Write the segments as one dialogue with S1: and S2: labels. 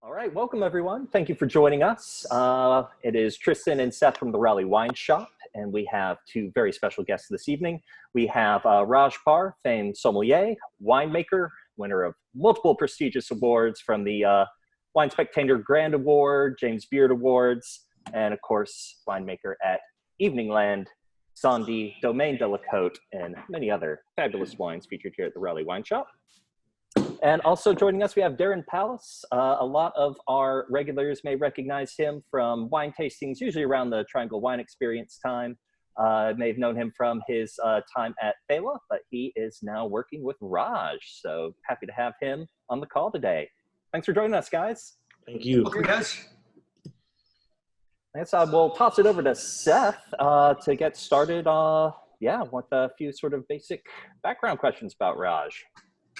S1: All right, welcome everyone. Thank you for joining us. It is Tristan and Seth from the Raleigh Wine Shop, and we have two very special guests this evening. We have Raj Parr, famed sommelier, winemaker, winner of multiple prestigious awards from the Wine Spectator Grand Award, James Beard Awards, and of course, winemaker at Eveningland, Sandy, Domaine de la Côte, and many other fabulous wines featured here at the Raleigh Wine Shop. And also joining us, we have Darren Palace. A lot of our regulars may recognize him from wine tastings, usually around the Triangle Wine Experience time. May have known him from his time at Fela, but he is now working with Raj. So happy to have him on the call today. Thanks for joining us, guys.
S2: Thank you.
S3: Welcome, guys.
S1: I guess we'll toss it over to Seth to get started. With a few sort of basic background questions about Raj.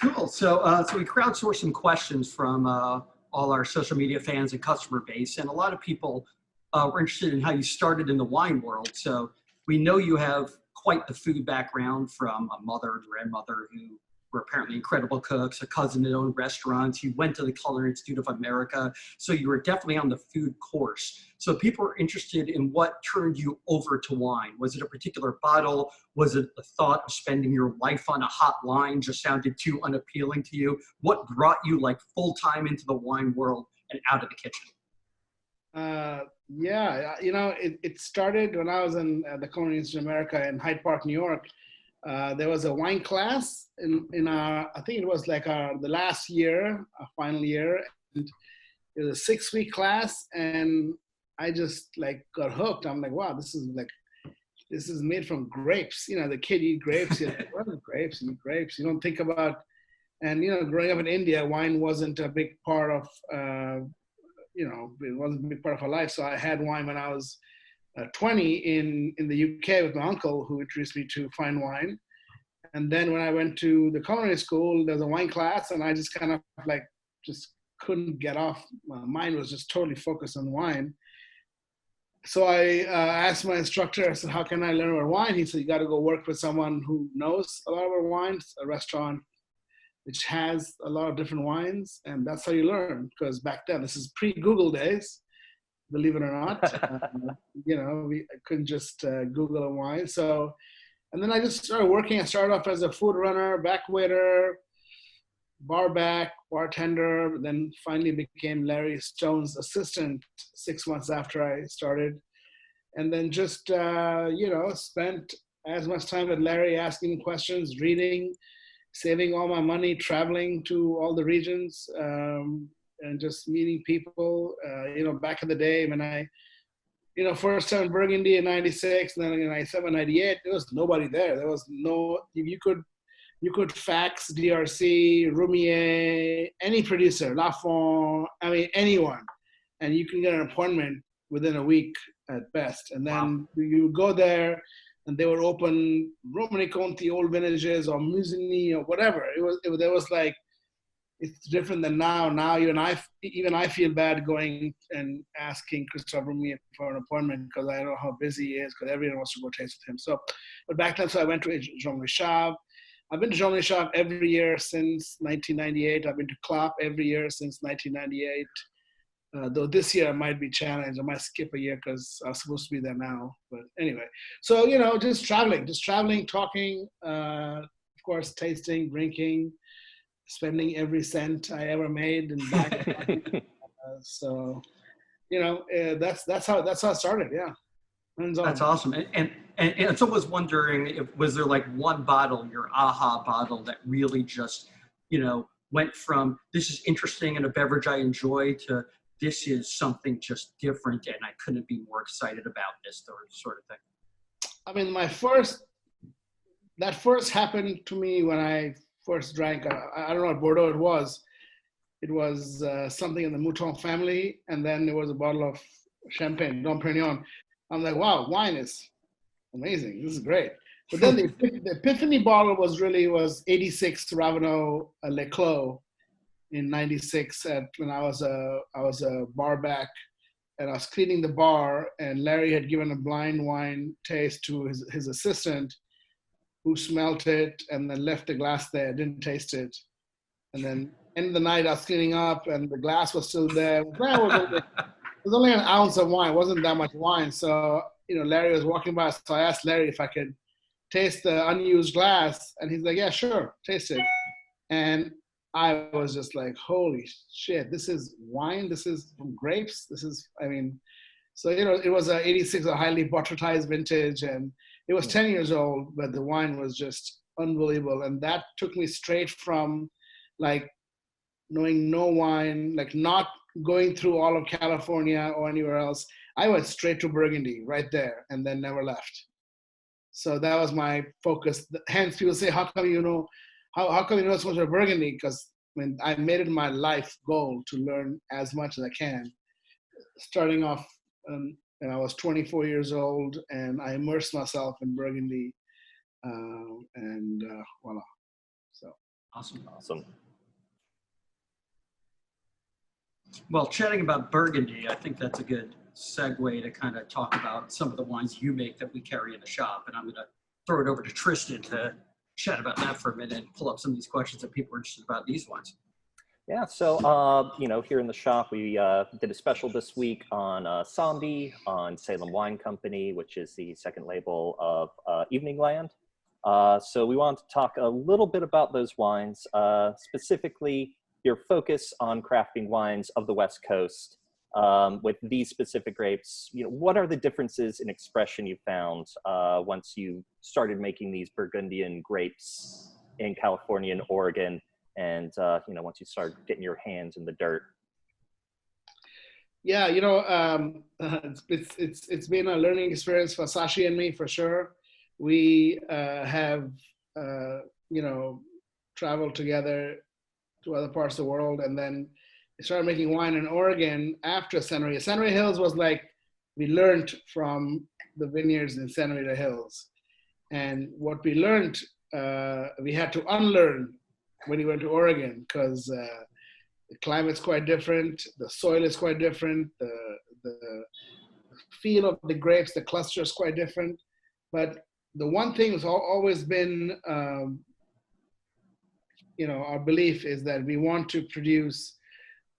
S3: Cool. So we crowdsourced some questions from all our social media fans and customer base, and a lot of people were interested in how you started in the wine world. So we know you have quite the food background from a mother and grandmother who were apparently incredible cooks, a cousin that owned restaurants. You went to the Culinary Institute of America, so you were definitely on the food course. So people are interested in what turned you over to wine. Was it a particular bottle? Was it the thought of spending your life on a hot line just sounded too unappealing to you? What brought you like full-time into the wine world and out of the kitchen?
S2: It started when I was in the Culinary Institute of America in Hyde Park, New York. There was a wine class in our, I think it was like the last year, our final year. And it was a 6-week class, and I just like got hooked. I'm like, wow, this is made from grapes. You know, the kid eat grapes. You're like, what are grapes? You eat grapes. You don't think about, and growing up in India, wine wasn't a big part of, it wasn't a big part of our life. So I had wine when I was 20 in the UK with my uncle, who introduced me to fine wine. And then when I went to the culinary school, there was a wine class, and I just kind of just couldn't get off. My mind was just totally focused on wine. So I asked my instructor, I said, how can I learn about wine? He said, you got to go work with someone who knows a lot about wines, a restaurant which has a lot of different wines. And that's how you learn, because back then, this is pre-Google days, believe it or not. I couldn't just Google a wine. So, and then I just started working. I started off as a food runner, back waiter, bar back, bartender, then finally became Larry Stone's assistant 6 months after I started. And then just, spent as much time with Larry asking questions, reading, saving all my money, traveling to all the regions, and just meeting people. Back in the day when I, first time in Burgundy in 96, and then in 97, 98, there was nobody there. There was no, you could fax DRC, Roumier, any producer, Lafont, anyone, and you can get an appointment within a week at best. And then you would go there, and they would open Romani Conti old vintages or Musigny or whatever. There was like, it's different than now. Now even I feel bad going and asking Christophe Roumier for an appointment, because I know how busy he is, because everyone wants to go taste with him. So, but back then, so I went to Jean Richard. I've been to Jean Richard every year since 1998. I've been to Clap every year since 1998. Though this year I might be challenged. I might skip a year because I was supposed to be there now. But anyway, so, just traveling, talking, of course, tasting, drinking, spending every cent I ever made and back. That's how it started. Yeah.
S3: That's awesome. And so I was wondering, was there like one bottle, your aha bottle, that really just, went from this is interesting and a beverage I enjoy to this is something just different and I couldn't be more excited about this sort of thing? That first happened to me when I first drank, I don't know what Bordeaux it was. It was something in the Mouton family, and then there was a bottle of champagne, Dom Perignon. I'm like, wow, wine is amazing. This is great. But then the epiphany bottle was 86 Ravenot Le Clos in 96 when I was a bar back, and I was cleaning the bar, and Larry had given a blind wine taste to his assistant, who smelt it and then left the glass there, didn't taste it. And then
S2: end of the night, I was cleaning up, and the glass was still there. It was only an ounce of wine. It wasn't that much wine. So, Larry was walking by. So I asked Larry if I could taste the unused glass. And he's like, yeah, sure, taste it. And I was just like, holy shit, this is wine. This is from grapes. So, it was a 86, a highly botrytized vintage. And it was 10 years old, but the wine was just unbelievable. And that took me straight from like knowing no wine, like not going through all of California or anywhere else. I went straight to Burgundy right there and then never left. So that was my focus. Hence people say, how come you know so much about Burgundy? Because I made it my life goal to learn as much as I can. Starting off when I was 24 years old, and I immersed myself in Burgundy, voila. So
S3: awesome. Well, chatting about Burgundy, I think that's a good segue to kind of talk about some of the wines you make that we carry in the shop. And I'm going to throw it over to Tristan to chat about that for a minute and pull up some of these questions that people are interested about these wines.
S1: Yeah, so, here in the shop, we did a special this week on Sombi, on Salem Wine Company, which is the second label of Evening Land. So we want to talk a little bit about those wines, specifically your focus on crafting wines of the West Coast with these specific grapes. What are the differences in expression you found once you started making these Burgundian grapes in California and Oregon, and once you start getting your hands in the dirt?
S2: Yeah, it's been a learning experience for Sashi and me for sure. We have traveled together to other parts of the world, and then we started making wine in Oregon after Santa Rita. Santa Rita Hills was like, we learned from the vineyards in Santa Rita Hills. And what we learned, we had to unlearn when we went to Oregon, because the climate's quite different, the soil is quite different, the feel of the grapes, the cluster is quite different. But the one thing has always been, our belief is that we want to produce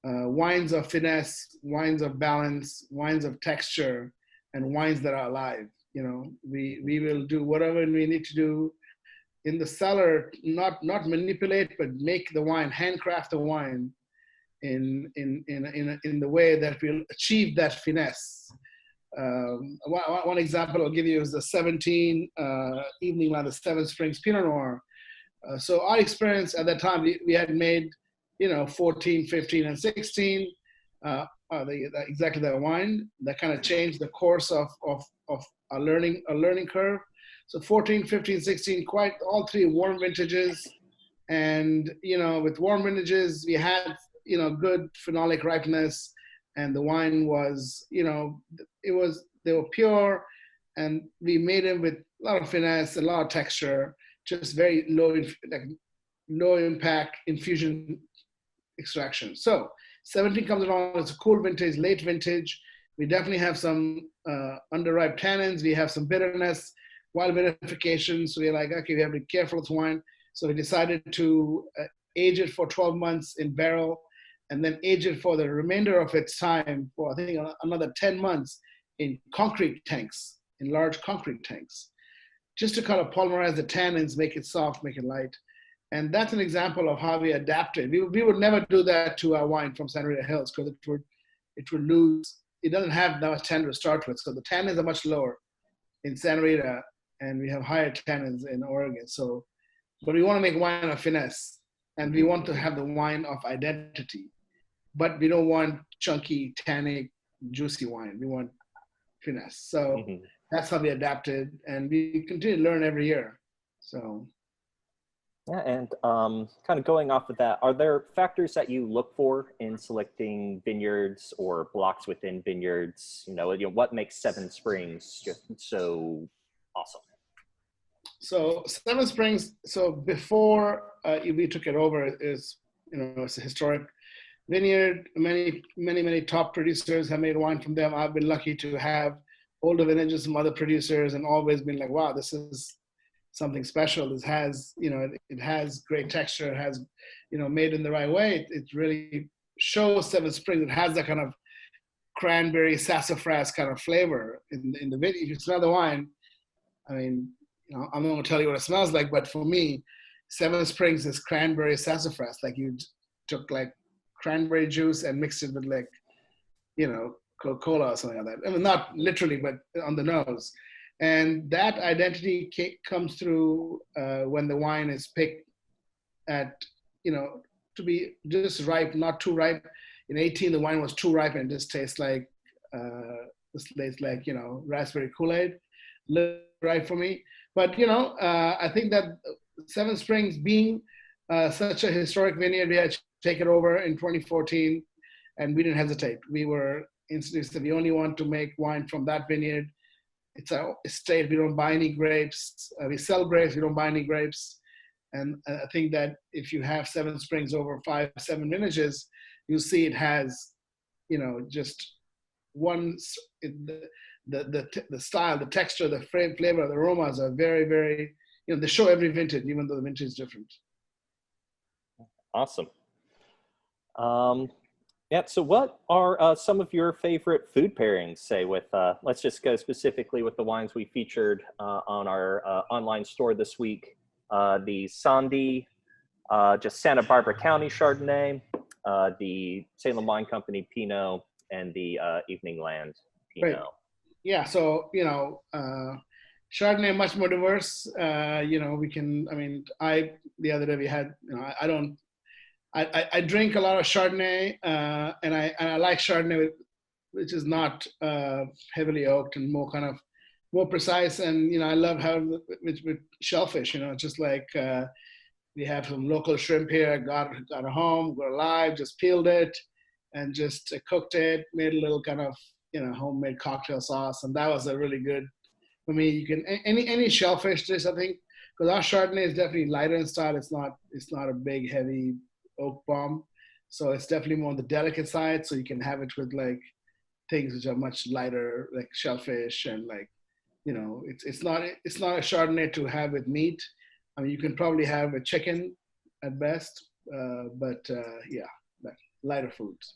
S2: wines of finesse, wines of balance, wines of texture, and wines that are alive. We will do whatever we need to do in the cellar, not manipulate, but make the wine, handcraft the wine in the way that will achieve that finesse. One example I'll give you is the 17 Evening Land, the Seven Springs Pinot Noir. So our experience at that time, we had made, 14, 15, and 16, exactly that wine. That kind of changed the course of a learning curve. So 14, 15, 16, quite all three warm vintages. And, with warm vintages, we had, good phenolic ripeness, and the wine was, they were pure, and we made them with a lot of finesse, a lot of texture, just very low impact infusion extraction. So 17 comes along, it's a cool vintage, late vintage. We definitely have some underripe tannins. We have some bitterness, wild vinification. So we're like, okay, we have to be careful with wine. So we decided to age it for 12 months in barrel, and then age it for the remainder of its time for, I think, another 10 months in concrete tanks, in large concrete tanks, just to kind of polymerize the tannins, make it soft, make it light. And that's an example of how we adapted. We would never do that to our wine from Santa Rita Hills, because it would lose. It doesn't have that much tannin to start with. So the tannins are much lower in Santa Rita, and we have higher tannins in Oregon. So, but we want to make wine of finesse, and we want to have the wine of identity, but we don't want chunky, tannic, juicy wine. We want finesse. So that's how we adapted, and we continue to learn every year. So.
S1: Yeah, and kind of going off of that, are there factors that you look for in selecting vineyards or blocks within vineyards? What makes Seven Springs just so awesome?
S2: So Seven Springs, so before we took it over, it's a historic vineyard. Many top producers have made wine from them. I've been lucky to have older vintages from other producers, and always been like, wow, this is something special. It has, it has great texture. It has, made in the right way. It really shows Seven Springs. It has that kind of cranberry sassafras kind of flavor in the vintage. If you smell the wine, I mean, I'm not going to tell you what it smells like, but for me, Seven Springs is cranberry sassafras. Like you took like cranberry juice and mixed it with like, Coca-Cola or something like that. I mean, not literally, but on the nose. And that identity comes through when the wine is picked at, to be just ripe, not too ripe. In 18, the wine was too ripe and just tastes like, raspberry Kool-Aid, little ripe for me. But, I think that Seven Springs being such a historic vineyard, we had to take it over in 2014 and we didn't hesitate. We were introduced that we only want to make wine from that vineyard. It's our estate. We don't buy any grapes. We sell grapes. We don't buy any grapes. And I think that if you have Seven Springs over 5-7 vintages, you'll see it has, just one, the style, the texture, the flavor, the aromas are very, very, they show every vintage, even though the vintage is different.
S1: Awesome. Yeah, so what are some of your favorite food pairings, say, with, let's just go specifically with the wines we featured on our online store this week. The Sandy, just Santa Barbara County Chardonnay, the Salem Wine Company Pinot, and the Evening Land Pinot.
S2: Right. Yeah, so, Chardonnay much more diverse. The other day we had, I drink a lot of Chardonnay, and I like Chardonnay, which is not heavily oaked and more precise. And I love how with shellfish. Just like we have some local shrimp here. Got it home, got it live, just peeled it, and just cooked it. Made a little kind of homemade cocktail sauce, and that was a really good. For me, you can any shellfish dish, I think, because our Chardonnay is definitely lighter in style. It's not a big heavy oak bomb, so it's definitely more on the delicate side, so you can have it with like things which are much lighter, like shellfish, and like it's not a Chardonnay to have with meat. I mean, you can probably have a chicken at best, but lighter foods.